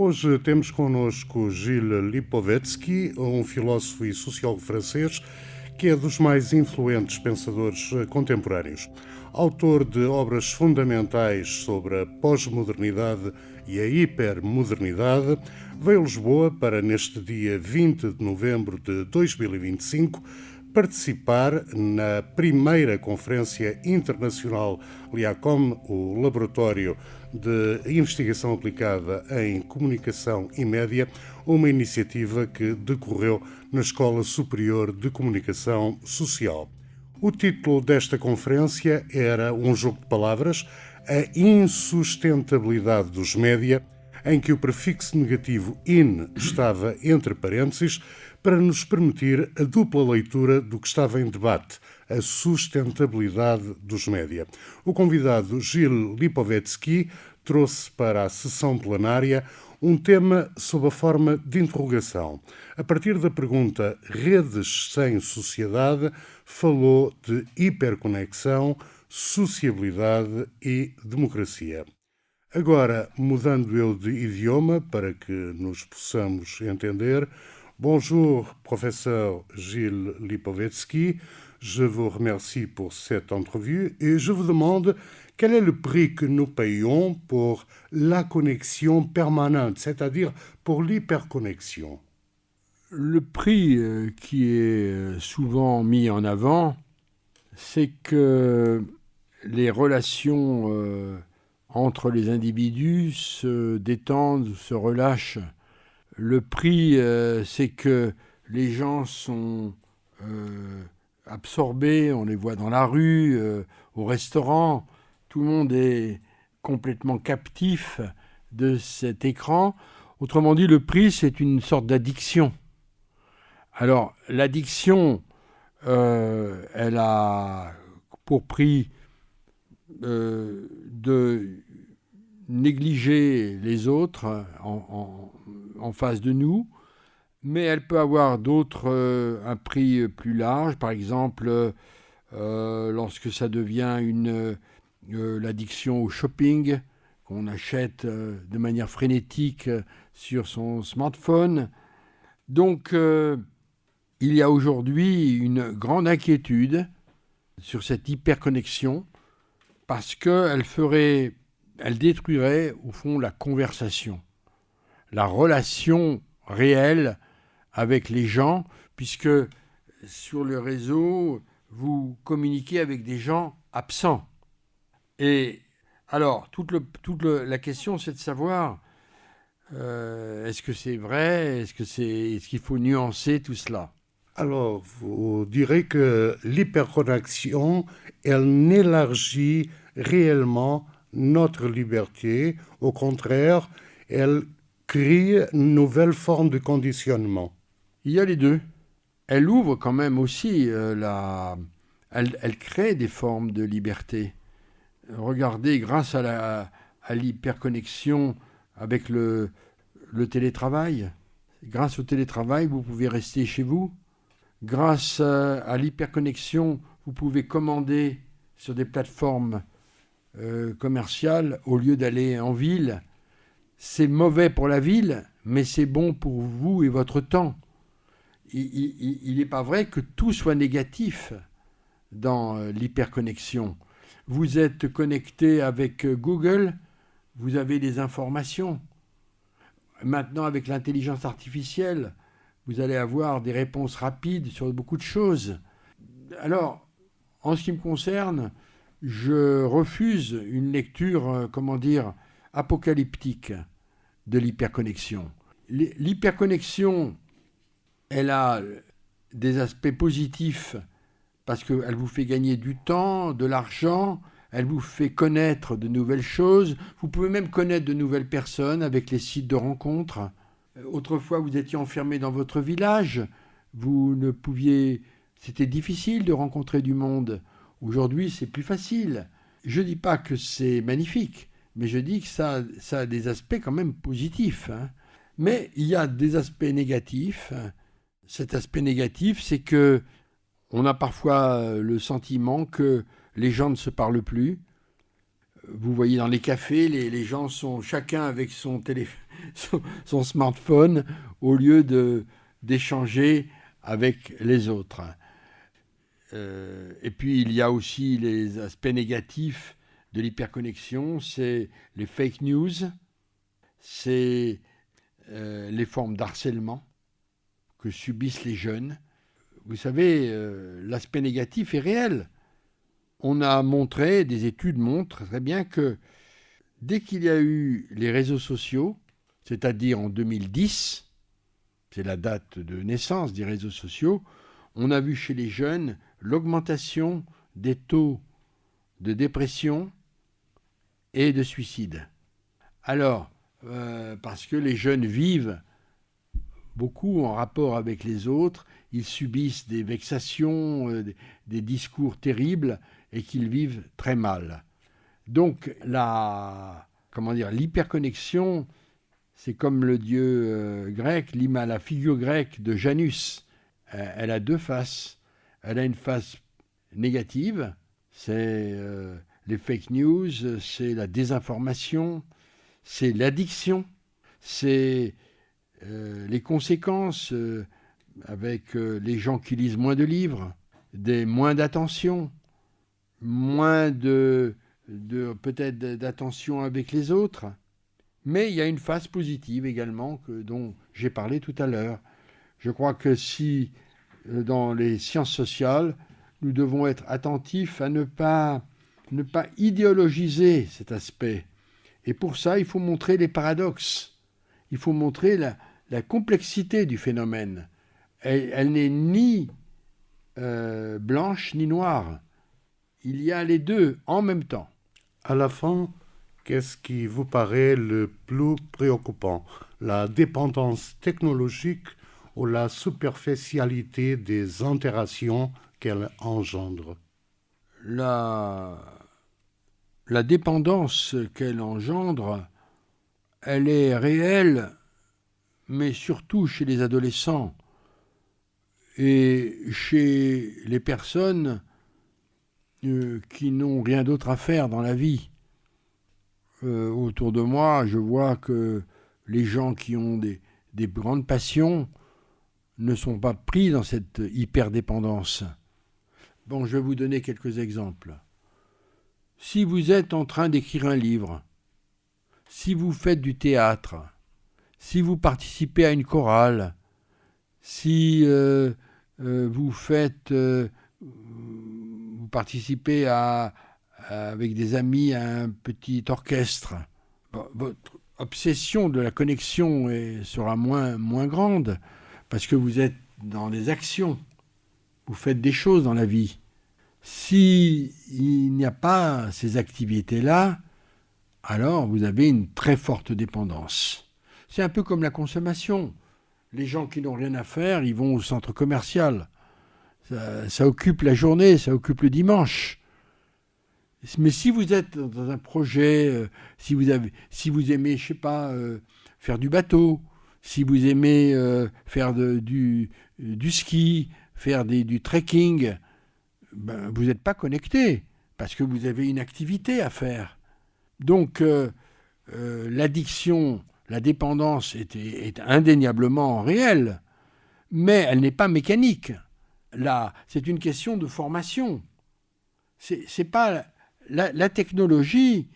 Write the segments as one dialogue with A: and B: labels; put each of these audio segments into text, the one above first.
A: Hoje temos connosco Gilles Lipovetsky, um filósofo e sociólogo francês que é dos mais influentes pensadores contemporâneos. Autor de obras fundamentais sobre a pós-modernidade e a hipermodernidade, veio a Lisboa para, neste dia 20 de novembro de 2025, participar na primeira Conferência Internacional LIACOM, o Laboratório de Investigação Aplicada em Comunicação e Média, uma iniciativa que decorreu na Escola Superior de Comunicação Social. O título desta conferência era um jogo de palavras, a insustentabilidade dos média, em que o prefixo negativo in estava entre parênteses, para nos permitir a dupla leitura do que estava em debate, a sustentabilidade dos média. O convidado Gilles Lipovetsky trouxe para a sessão plenária um tema sob a forma de interrogação. A partir da pergunta redes sem sociedade, falou de hiperconexão, sociabilidade e democracia. Agora, mudando eu de idioma para que nos possamos entender, bonjour, professeur Gilles Lipovetsky. Je vous remercie pour cette entrevue et je vous demande quel est le prix que nous payons pour la connexion permanente, c'est-à-dire pour l'hyperconnexion.
B: Le prix qui est souvent mis en avant, c'est que les relations entre les individus se détendent, se relâchent. Le prix, c'est que les gens sont absorbés, on les voit dans la rue, au restaurant, tout le monde est complètement captif de cet écran. Autrement dit, le prix, c'est une sorte d'addiction. Alors, l'addiction, elle a pour prix de négliger les autres en face de nous, mais elle peut avoir un prix plus large, par exemple lorsque ça devient l'addiction au shopping, qu'on achète de manière frénétique sur son smartphone. Donc, il y a aujourd'hui une grande inquiétude sur cette hyperconnexion parce qu'elle détruirait au fond la conversation, la relation réelle avec les gens, puisque sur le réseau, vous communiquez avec des gens absents. Et alors, la question, c'est de savoir, est-ce que c'est vrai ? Est-ce qu'il faut nuancer tout cela ?
A: Alors, vous direz que l'hyperconnexion, elle n'élargit réellement notre liberté. Au contraire, elle crée une nouvelle forme de conditionnement.
B: Il y a les deux. Elle ouvre quand même aussi, elle crée des formes de liberté. Regardez, grâce à l'hyperconnexion avec le télétravail, grâce au télétravail, vous pouvez rester chez vous. Grâce à l'hyperconnexion, vous pouvez commander sur des plateformes commerciales au lieu d'aller en ville. C'est mauvais pour la ville, mais c'est bon pour vous et votre temps. Il n'est pas vrai que tout soit négatif dans l'hyperconnexion. Vous êtes connecté avec Google, vous avez des informations. Maintenant, avec l'intelligence artificielle, vous allez avoir des réponses rapides sur beaucoup de choses. Alors, en ce qui me concerne, je refuse une lecture, apocalyptique de l'hyperconnexion. L'hyperconnexion, elle a des aspects positifs parce qu'elle vous fait gagner du temps, de l'argent, elle vous fait connaître de nouvelles choses. Vous pouvez même connaître de nouvelles personnes avec les sites de rencontres. Autrefois, vous étiez enfermé dans votre village, c'était difficile de rencontrer du monde. Aujourd'hui, c'est plus facile. Je ne dis pas que c'est magnifique, mais je dis que ça a des aspects quand même positifs. Mais il y a des aspects négatifs. Cet aspect négatif, c'est que on a parfois le sentiment que les gens ne se parlent plus. Vous voyez dans les cafés, les gens sont chacun avec son smartphone au lieu d'échanger avec les autres. Et puis il y a aussi les aspects négatifs de l'hyperconnexion, c'est les fake news, c'est les formes d'harcèlement que subissent les jeunes. Vous savez, l'aspect négatif est réel. On a montré, des études montrent très bien que dès qu'il y a eu les réseaux sociaux, c'est-à-dire en 2010, c'est la date de naissance des réseaux sociaux, on a vu chez les jeunes l'augmentation des taux de dépression et de suicide. Alors, parce que les jeunes vivent beaucoup en rapport avec les autres, ils subissent des vexations, des discours terribles et qu'ils vivent très mal. Donc, l'hyperconnexion, c'est comme le dieu grec, la figure grecque de Janus. Elle a deux faces. Elle a une face négative, c'est les fake news, c'est la désinformation, c'est l'addiction, c'est les conséquences avec les gens qui lisent moins de livres, moins d'attention, moins peut-être d'attention avec les autres. Mais il y a une face positive également dont j'ai parlé tout à l'heure. Je crois que si dans les sciences sociales, nous devons être attentifs à ne pas idéologiser cet aspect. Et pour ça, il faut montrer les paradoxes. Il faut montrer la complexité du phénomène. Elle n'est ni blanche ni noire. Il y a les deux en même temps.
A: À la fin, qu'est-ce qui vous paraît le plus préoccupant? La dépendance technologique ou la superficialité des interactions qu'elle engendre?
B: La dépendance qu'elle engendre, elle est réelle, mais surtout chez les adolescents et chez les personnes qui n'ont rien d'autre à faire dans la vie. Autour de moi, je vois que les gens qui ont des grandes passions ne sont pas pris dans cette hyperdépendance. Bon, je vais vous donner quelques exemples. Si vous êtes en train d'écrire un livre, si vous faites du théâtre, si vous participez à une chorale, si vous participez avec des amis à un petit orchestre, votre obsession de la connexion sera moins grande parce que vous êtes dans des actions, vous faites des choses dans la vie. S'il n'y a pas ces activités-là, alors vous avez une très forte dépendance. C'est un peu comme la consommation. Les gens qui n'ont rien à faire, ils vont au centre commercial. Ça occupe la journée, ça occupe le dimanche. Mais si vous êtes dans un projet, si vous aimez, je sais pas, faire du bateau, si vous aimez faire du ski, faire du trekking, vous n'êtes pas connecté parce que vous avez une activité à faire. Donc l'addiction, la dépendance est indéniablement réelle, mais elle n'est pas mécanique. Là, c'est une question de formation. C'est pas la technologie,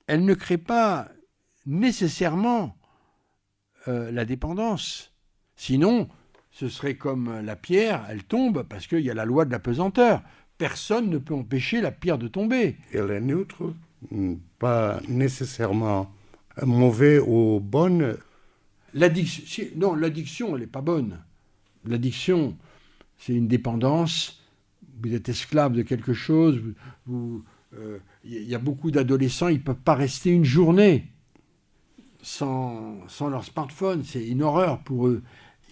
B: elle ne crée pas nécessairement la dépendance. Sinon, ce serait comme la pierre, elle tombe parce qu'il y a la loi de la pesanteur. Personne ne peut empêcher la pierre de tomber.
A: Elle est neutre, pas nécessairement mauvaise ou bonne.
B: L'addiction, elle n'est pas bonne. L'addiction, c'est une dépendance. Vous êtes esclave de quelque chose. Y a beaucoup d'adolescents, ils ne peuvent pas rester une journée sans leur smartphone. C'est une horreur pour eux.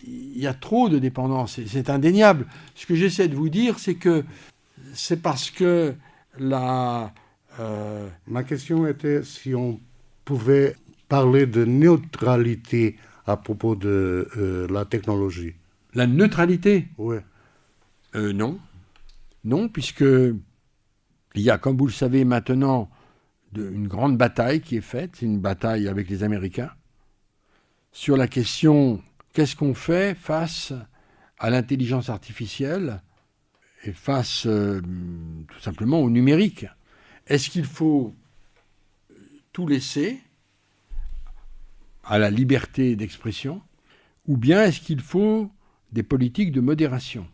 B: Il y a trop de dépendance, c'est indéniable. Ce que j'essaie de vous dire, c'est que c'est parce que
A: Ma question était si on pouvait parler de neutralité à propos de la technologie.
B: La neutralité ?
A: Oui.
B: Non. Non, puisque il y a, comme vous le savez maintenant, une grande bataille qui est faite. C'est une bataille avec les Américains. sur la question qu'est-ce qu'on fait face à l'intelligence artificielle et face tout simplement au numérique. Est-ce qu'il faut tout laisser à la liberté d'expression ou bien est-ce qu'il faut des politiques de modération ?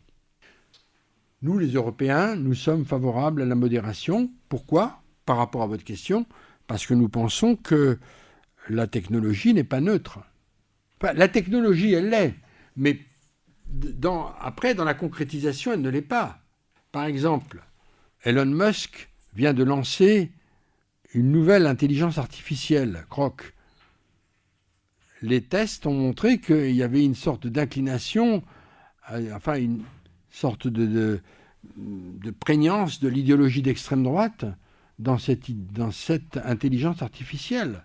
B: Nous, les Européens, nous sommes favorables à la modération. Pourquoi ? Par rapport à votre question, parce que nous pensons que la technologie n'est pas neutre. Enfin, la technologie, elle l'est, mais après, dans la concrétisation, elle ne l'est pas. Par exemple, Elon Musk vient de lancer une nouvelle intelligence artificielle, Grok. Les tests ont montré qu'il y avait une sorte d'inclination, enfin une sorte de prégnance de l'idéologie d'extrême droite dans cette intelligence artificielle.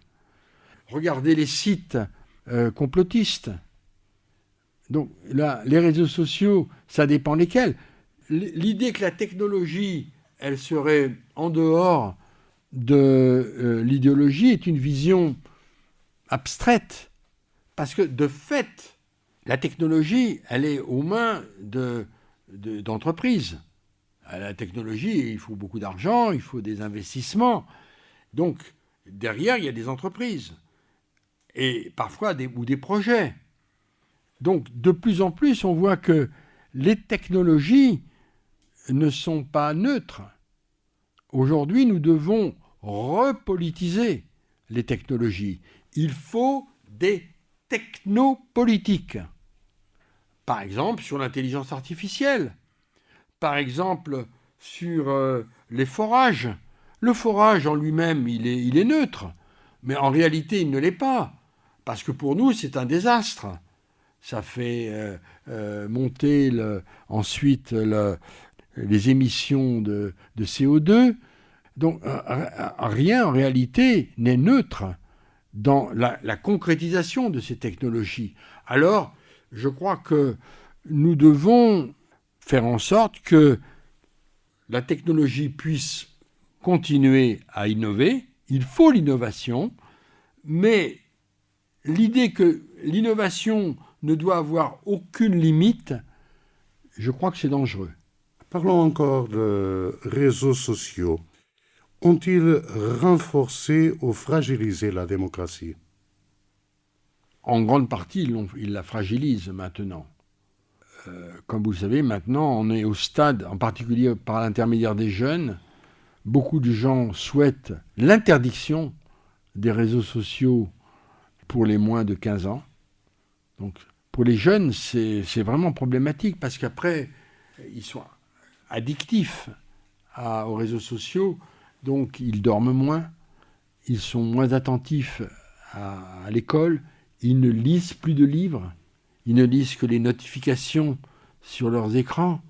B: Regardez les sites complotistes. Donc là, les réseaux sociaux, ça dépend lesquels. L'idée que la technologie, elle serait en dehors de l'idéologie est une vision abstraite. Parce que de fait, la technologie, elle est aux mains d'entreprises. À la technologie, il faut beaucoup d'argent, il faut des investissements. Donc, derrière, il y a des entreprises. Et parfois, des projets. Donc, de plus en plus, on voit que les technologies ne sont pas neutres. Aujourd'hui, nous devons repolitiser les technologies. Il faut des technopolitiques. Par exemple, sur l'intelligence artificielle. Par exemple, sur les forages. Le forage en lui-même, il est neutre. Mais en réalité, il ne l'est pas. Parce que pour nous, c'est un désastre. Ça fait monter ensuite les émissions de CO2. Donc, rien en réalité n'est neutre dans la concrétisation de ces technologies. Alors, je crois que nous devons faire en sorte que la technologie puisse continuer à innover. Il faut l'innovation, mais l'idée que l'innovation ne doit avoir aucune limite, je crois que c'est dangereux.
A: Parlons encore de réseaux sociaux. Ont-ils renforcé ou fragilisé la démocratie ?
B: En grande partie, ils la fragilisent maintenant. Comme vous le savez, maintenant, on est au stade, en particulier par l'intermédiaire des jeunes, beaucoup de gens souhaitent l'interdiction des réseaux sociaux pour les moins de 15 ans. Donc, pour les jeunes, c'est vraiment problématique parce qu'après, ils sont addictifs aux réseaux sociaux, donc ils dorment moins, ils sont moins attentifs à l'école, ils ne lisent plus de livres, ils ne lisent que les notifications sur leurs écrans.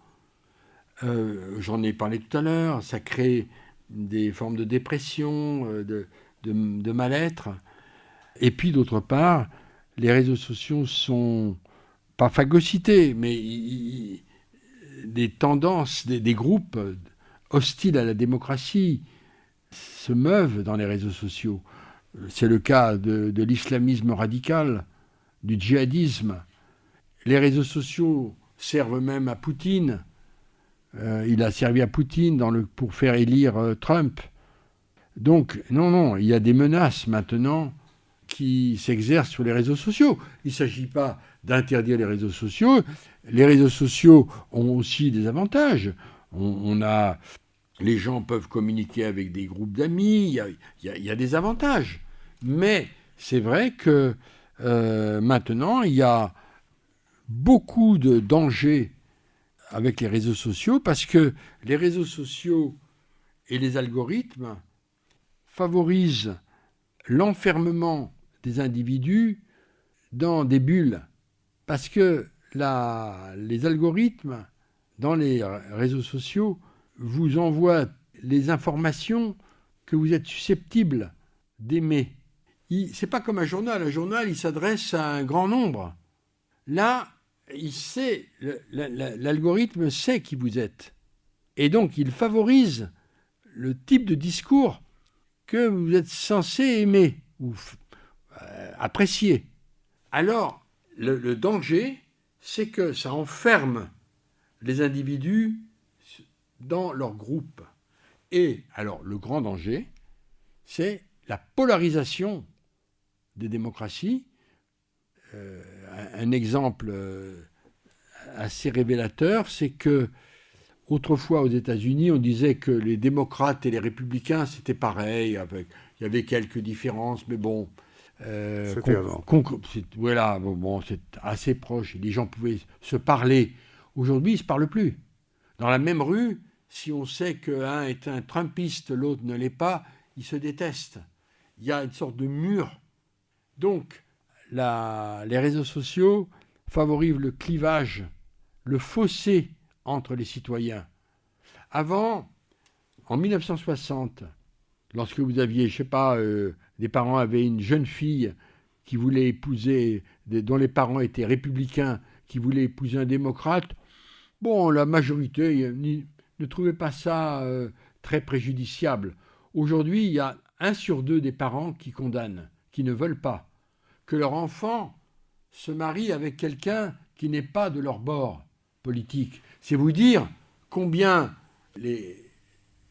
B: J'en ai parlé tout à l'heure, ça crée des formes de dépression, de mal-être. Et puis d'autre part, les réseaux sociaux sont pas phagocytés, mais des tendances, des groupes hostiles à la démocratie se meuvent dans les réseaux sociaux. C'est le cas de l'islamisme radical, du djihadisme. Les réseaux sociaux servent même à Poutine. Il a servi à Poutine pour faire élire Trump. Donc, non, il y a des menaces maintenant qui s'exercent sur les réseaux sociaux. Il ne s'agit pas d'interdire les réseaux sociaux. Les réseaux sociaux ont aussi des avantages. Les gens peuvent communiquer avec des groupes d'amis, il y a des avantages. Mais c'est vrai que maintenant, il y a beaucoup de dangers avec les réseaux sociaux parce que les réseaux sociaux et les algorithmes favorisent l'enfermement des individus dans des bulles. Parce que les algorithmes dans les réseaux sociaux vous envoient les informations que vous êtes susceptible d'aimer. C'est pas comme un journal. Un journal, il s'adresse à un grand nombre. Là, l'algorithme sait qui vous êtes. Et donc, il favorise le type de discours que vous êtes censé aimer ou apprécier. alors le danger, c'est que ça enferme les individus dans leur groupe. Et alors le grand danger, c'est la polarisation des démocraties. Un exemple assez révélateur, c'est que autrefois aux États-Unis, on disait que les démocrates et les républicains, c'était pareil, il y avait quelques différences, mais bon,
A: C'était avant.
B: voilà, c'est assez proche. Les gens pouvaient se parler. Aujourd'hui, ils ne se parlent plus. Dans la même rue, si on sait qu'un est un Trumpiste, l'autre ne l'est pas, ils se détestent. Il y a une sorte de mur. Donc, les réseaux sociaux favorisent le clivage, le fossé entre les citoyens. Avant, en 1960, lorsque vous aviez, je ne sais pas, des parents avaient une jeune fille qui voulait épouser, dont les parents étaient républicains, qui voulait épouser un démocrate, bon, la majorité ne trouvait pas ça très préjudiciable. Aujourd'hui, il y a 1 sur 2 des parents qui condamnent, qui ne veulent pas que leur enfant se marie avec quelqu'un qui n'est pas de leur bord politique. C'est vous dire combien les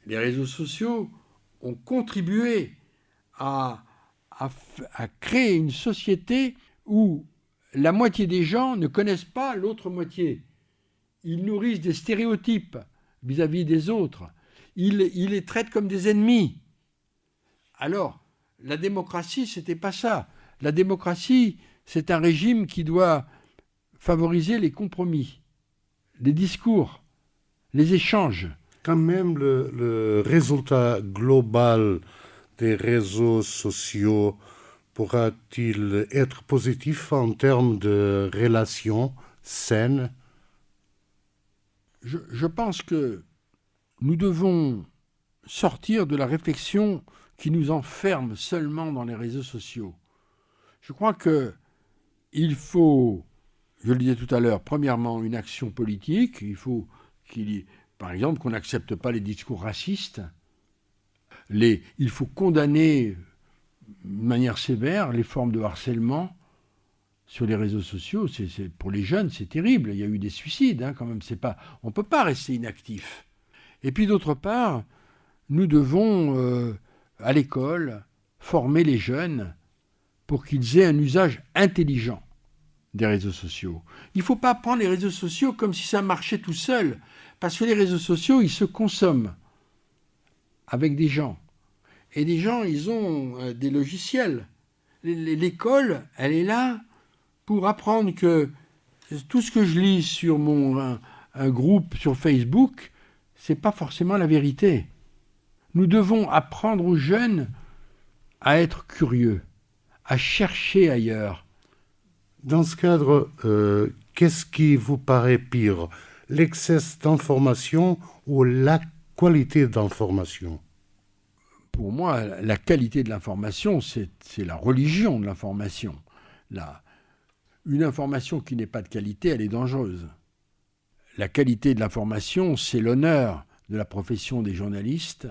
B: réseaux sociaux ont contribué à créer une société où la moitié des gens ne connaissent pas l'autre moitié. Ils nourrissent des stéréotypes vis-à-vis des autres. Ils les traitent comme des ennemis. Alors, la démocratie, ce n'était pas ça. La démocratie, c'est un régime qui doit favoriser les compromis, les discours, les échanges.
A: Quand même, le résultat global des réseaux sociaux pourra-t-il être positif en termes de relations saines?
B: Je pense que nous devons sortir de la réflexion qui nous enferme seulement dans les réseaux sociaux. Je crois qu'il faut, je le disais tout à l'heure, premièrement une action politique. Il faut par exemple, qu'on n'accepte pas les discours racistes. Il faut condamner de manière sévère les formes de harcèlement sur les réseaux sociaux. Pour les jeunes, c'est terrible. Il y a eu des suicides, quand même. On ne peut pas rester inactif. Et puis d'autre part, nous devons, à l'école, former les jeunes pour qu'ils aient un usage intelligent des réseaux sociaux. Il ne faut pas prendre les réseaux sociaux comme si ça marchait tout seul, parce que les réseaux sociaux, ils se consomment avec des gens. Et des gens, ils ont des logiciels. L'école, elle est là pour apprendre que tout ce que je lis sur un groupe sur Facebook, ce n'est pas forcément la vérité. Nous devons apprendre aux jeunes à être curieux, à chercher ailleurs.
A: Dans ce cadre, qu'est-ce qui vous paraît pire, l'excès d'information ou la qualité d'information?
B: Pour moi, la qualité de l'information, c'est la religion de l'information. Une information qui n'est pas de qualité, elle est dangereuse. La qualité de l'information, c'est l'honneur de la profession des journalistes.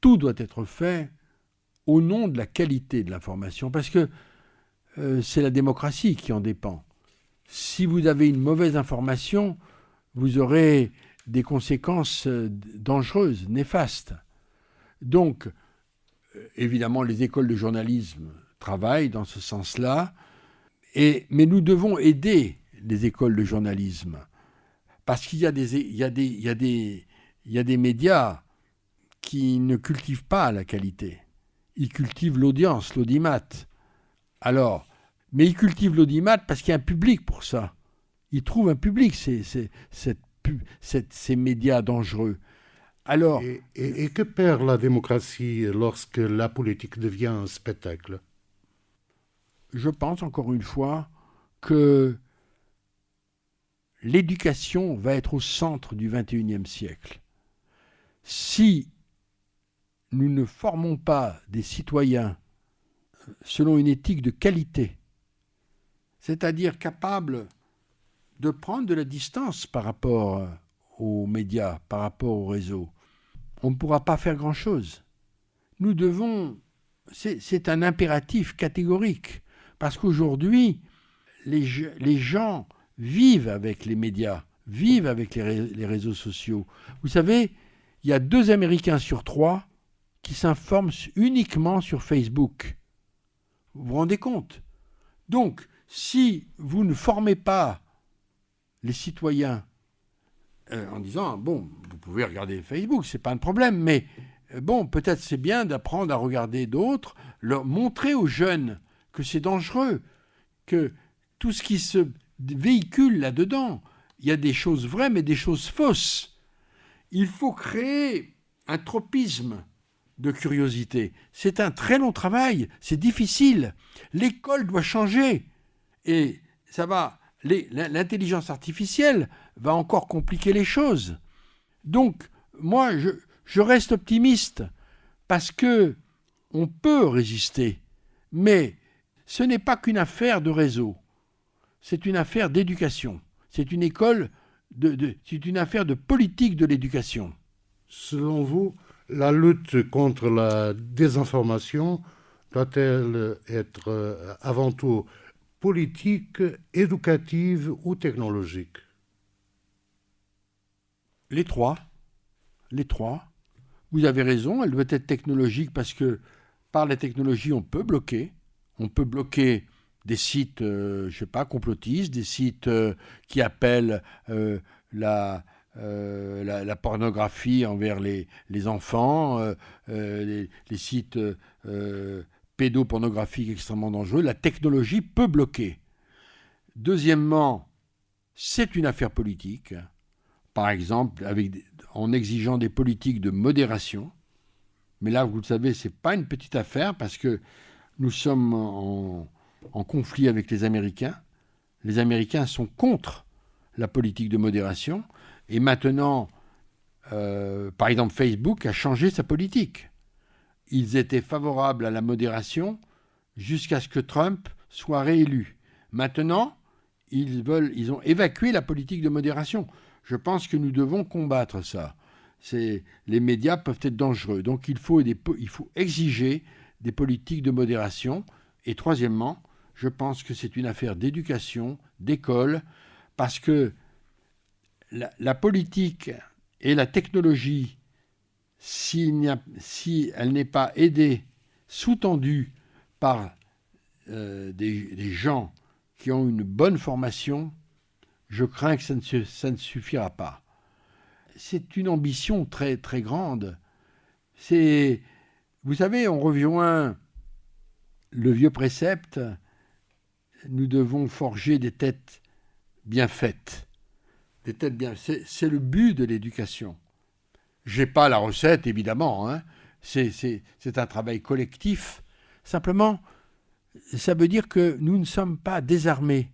B: Tout doit être fait au nom de la qualité de l'information, parce que c'est la démocratie qui en dépend. Si vous avez une mauvaise information, vous aurez des conséquences dangereuses, néfastes. Donc, évidemment, les écoles de journalisme travaillent dans ce sens-là, mais nous devons aider les écoles de journalisme, parce qu'il y a des médias qui ne cultivent pas la qualité. Ils cultivent l'audience, l'audimat. Alors, mais ils cultivent l'audimat parce qu'il y a un public pour ça. Ils trouvent un public, ces médias dangereux. Alors,
A: et que perd la démocratie lorsque la politique devient un spectacle?
B: Je pense encore une fois que l'éducation va être au centre du XXIe siècle. Si nous ne formons pas des citoyens selon une éthique de qualité, c'est-à-dire capables de prendre de la distance par rapport aux médias, par rapport aux réseaux, on ne pourra pas faire grand-chose. Nous devons... C'est un impératif catégorique, parce qu'aujourd'hui, les gens vivent avec les médias, vivent avec les réseaux sociaux. Vous savez, il y a 2 Américains sur 3 qui s'informent uniquement sur Facebook. Vous vous rendez compte? Donc, si vous ne formez pas les citoyens en disant, bon, vous pouvez regarder Facebook, c'est pas un problème, mais bon, peut-être c'est bien d'apprendre à regarder d'autres, leur montrer aux jeunes que c'est dangereux, que tout ce qui se véhicule là-dedans, il y a des choses vraies, mais des choses fausses. Il faut créer un tropisme de curiosité. C'est un très long travail, c'est difficile. L'école doit changer. Et ça va, l'intelligence artificielle va encore compliquer les choses. Donc, moi, je reste optimiste parce que on peut résister. Mais ce n'est pas qu'une affaire de réseau. C'est une affaire d'éducation. C'est une école, c'est une affaire de politique de l'éducation.
A: Selon vous, la lutte contre la désinformation doit-elle être avant tout politique, éducative ou technologique?
B: Les trois. Vous avez raison, elle doit être technologique parce que par la technologie, on peut bloquer. On peut bloquer des sites, complotistes, des sites qui appellent la pornographie envers les enfants, les sites pédopornographiques extrêmement dangereux. La technologie peut bloquer. Deuxièmement, c'est une affaire politique. Par exemple, en exigeant des politiques de modération. Mais là, vous le savez, ce n'est pas une petite affaire parce que nous sommes en conflit avec les Américains. Les Américains sont contre la politique de modération. Et maintenant, par exemple, Facebook a changé sa politique. Ils étaient favorables à la modération jusqu'à ce que Trump soit réélu. Maintenant, ils ont évacué la politique de modération. Je pense que nous devons combattre ça. Les médias peuvent être dangereux. Donc il faut exiger des politiques de modération. Et troisièmement, je pense que c'est une affaire d'éducation, d'école, parce que la politique et la technologie, si elle n'est pas aidée, sous-tendue par des gens qui ont une bonne formation, je crains que ça ne suffira pas. C'est une ambition très, très grande. Vous savez, on rejoint le vieux précepte, nous devons forger des têtes bien faites. C'est le but de l'éducation. Je n'ai pas la recette, évidemment. Hein. C'est un travail collectif. Simplement, ça veut dire que nous ne sommes pas désarmés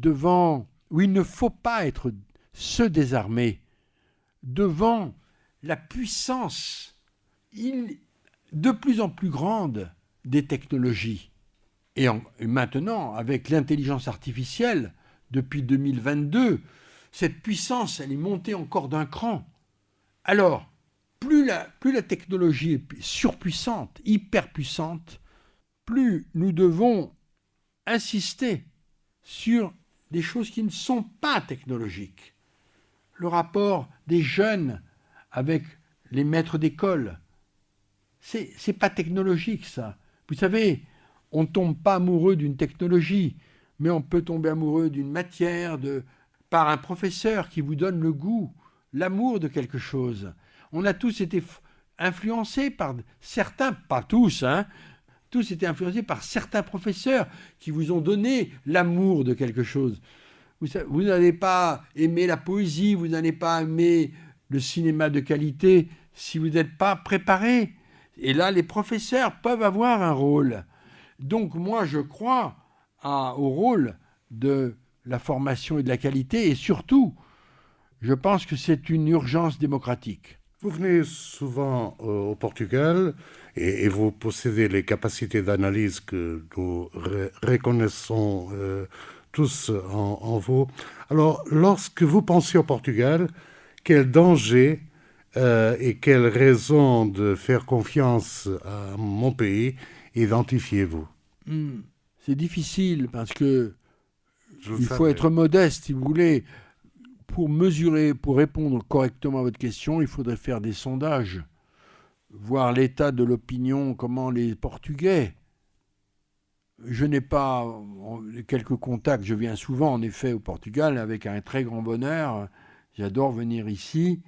B: où il ne faut pas être se désarmer devant la puissance de plus en plus grande des technologies. Et maintenant, avec l'intelligence artificielle, depuis 2022, cette puissance, elle est montée encore d'un cran. Alors, plus la technologie est surpuissante, hyper puissante, plus nous devons insister sur des choses qui ne sont pas technologiques. Le rapport des jeunes avec les maîtres d'école, c'est pas technologique ça. Vous savez, on ne tombe pas amoureux d'une technologie, mais on peut tomber amoureux d'une matière, par un professeur qui vous donne le goût, l'amour de quelque chose. On a tous été influencés par certains, pas tous, hein, tous étaient influencés par certains professeurs qui vous ont donné l'amour de quelque chose. Vous n'allez pas aimer la poésie, vous n'allez pas aimer le cinéma de qualité si vous n'êtes pas préparé. Et là, les professeurs peuvent avoir un rôle. Donc moi, je crois au rôle de la formation et de la qualité, et surtout, je pense que c'est une urgence démocratique.
A: Vous venez souvent au Portugal et vous possédez les capacités d'analyse que nous reconnaissons tous en vous. Alors, lorsque vous pensez au Portugal, quel danger et quelle raison de faire confiance à mon pays identifiez-vous?
B: C'est difficile parce que Il faut être modeste, si vous voulez. Pour mesurer, pour répondre correctement à votre question, il faudrait faire des sondages, voir l'état de l'opinion, comment les Portugais. Je n'ai pas quelques contacts, je viens souvent en effet au Portugal avec un très grand bonheur, j'adore venir ici.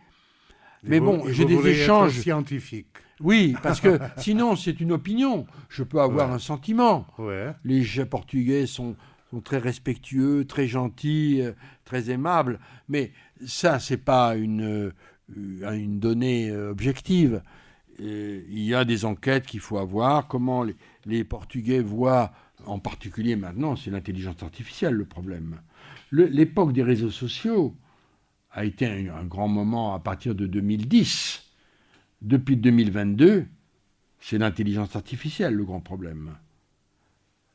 B: Mais bon, j'ai des échanges
A: scientifiques.
B: Oui, parce que sinon c'est une opinion, je peux avoir un sentiment.
A: Ouais.
B: Les Portugais sont très respectueux, très gentils, très aimables, mais ça c'est pas une donnée objective. Il y a des enquêtes qu'il faut avoir, comment les Portugais voient, en particulier maintenant, c'est l'intelligence artificielle le problème. L'époque des réseaux sociaux a été un grand moment à partir de 2010. Depuis 2022, c'est l'intelligence artificielle le grand problème.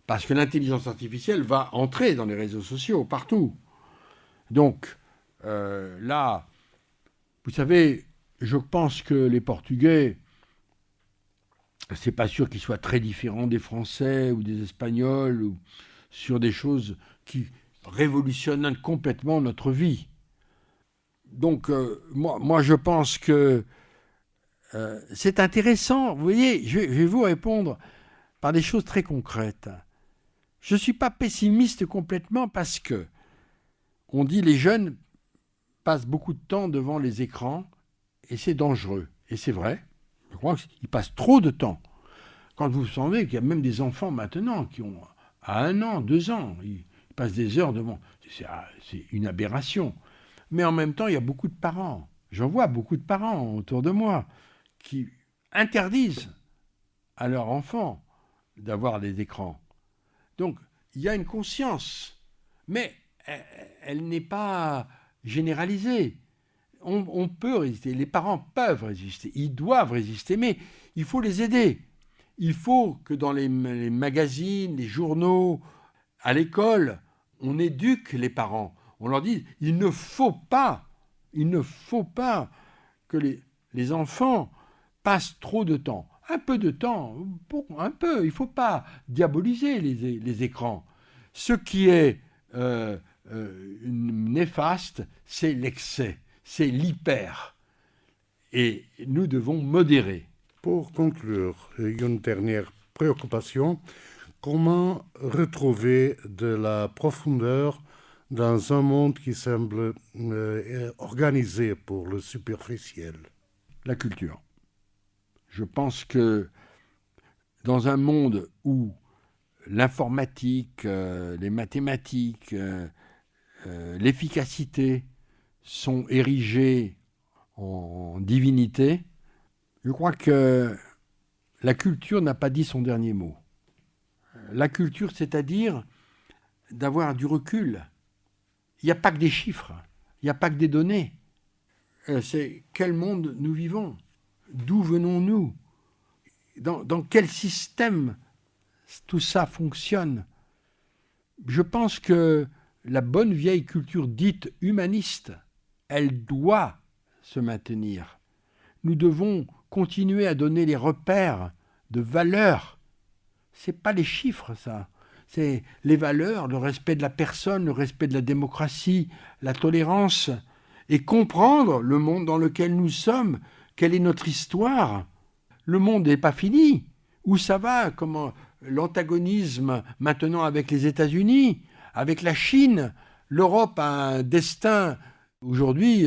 B: Parce que l'intelligence artificielle va entrer dans les réseaux sociaux partout. Donc, là, vous savez, je pense que les Portugais, c'est pas sûr qu'ils soient très différents des Français ou des Espagnols ou sur des choses qui révolutionnent complètement notre vie. Donc, moi, je pense que c'est intéressant. Vous voyez, je vais vous répondre par des choses très concrètes. Je ne suis pas pessimiste complètement parce que on dit les jeunes passent beaucoup de temps devant les écrans et c'est dangereux. Et c'est vrai. Je crois qu'ils passent trop de temps. Quand vous savez qu'il y a même des enfants maintenant qui ont à 1 an, 2 ans, ils passent des heures devant. C'est une aberration. Mais en même temps, il y a beaucoup de parents. J'en vois beaucoup de parents autour de moi qui interdisent à leurs enfants d'avoir des écrans. Donc, il y a une conscience, mais elle n'est pas généralisée. On peut résister, les parents peuvent résister, ils doivent résister, mais il faut les aider. Il faut que dans les magazines, les journaux, à l'école, on éduque les parents. On leur dit, il ne faut pas que les enfants passent trop de temps. Un peu de temps, un peu, il ne faut pas diaboliser les écrans. Ce qui est néfaste, c'est l'excès, c'est l'hyper. Et nous devons modérer.
A: Pour conclure, une dernière préoccupation. Comment retrouver de la profondeur dans un monde qui semble organisé pour le superficiel?
B: La culture. Je pense que dans un monde où l'informatique, les mathématiques, l'efficacité sont érigées en divinité, je crois que la culture n'a pas dit son dernier mot. La culture, c'est-à-dire d'avoir du recul. Il n'y a pas que des chiffres, il n'y a pas que des données. C'est quel monde nous vivons? D'où venons-nous? Dans quel système tout ça fonctionne? Je pense que la bonne vieille culture dite humaniste, elle doit se maintenir. Nous devons continuer à donner les repères de valeurs. Ce n'est pas les chiffres, ça. C'est les valeurs, le respect de la personne, le respect de la démocratie, la tolérance, et comprendre le monde dans lequel nous sommes, quelle est notre histoire. Le monde n'est pas fini. Où ça va? Comment l'antagonisme maintenant avec les États-Unis, avec la Chine? L'Europe a un destin aujourd'hui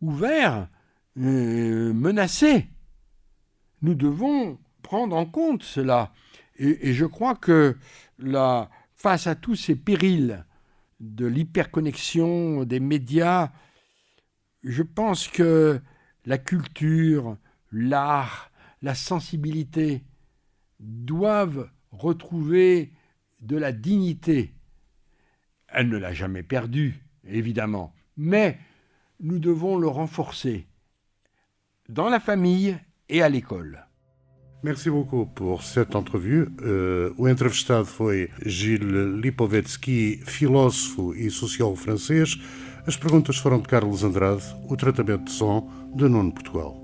B: ouvert, menacé. Nous devons prendre en compte cela. Et je crois que face à tous ces périls de l'hyperconnexion, des médias, je pense que la culture, l'art, la sensibilité doivent retrouver de la dignité. Elle ne l'a jamais perdue, évidemment, mais nous devons le renforcer dans la famille et à l'école.
A: Merci beaucoup por cette entrevue. O entrevistado foi Gilles Lipovetsky, filósofo e sociólogo francês. As perguntas foram de Carlos Andrade, o tratamento de som de Nuno Portugal.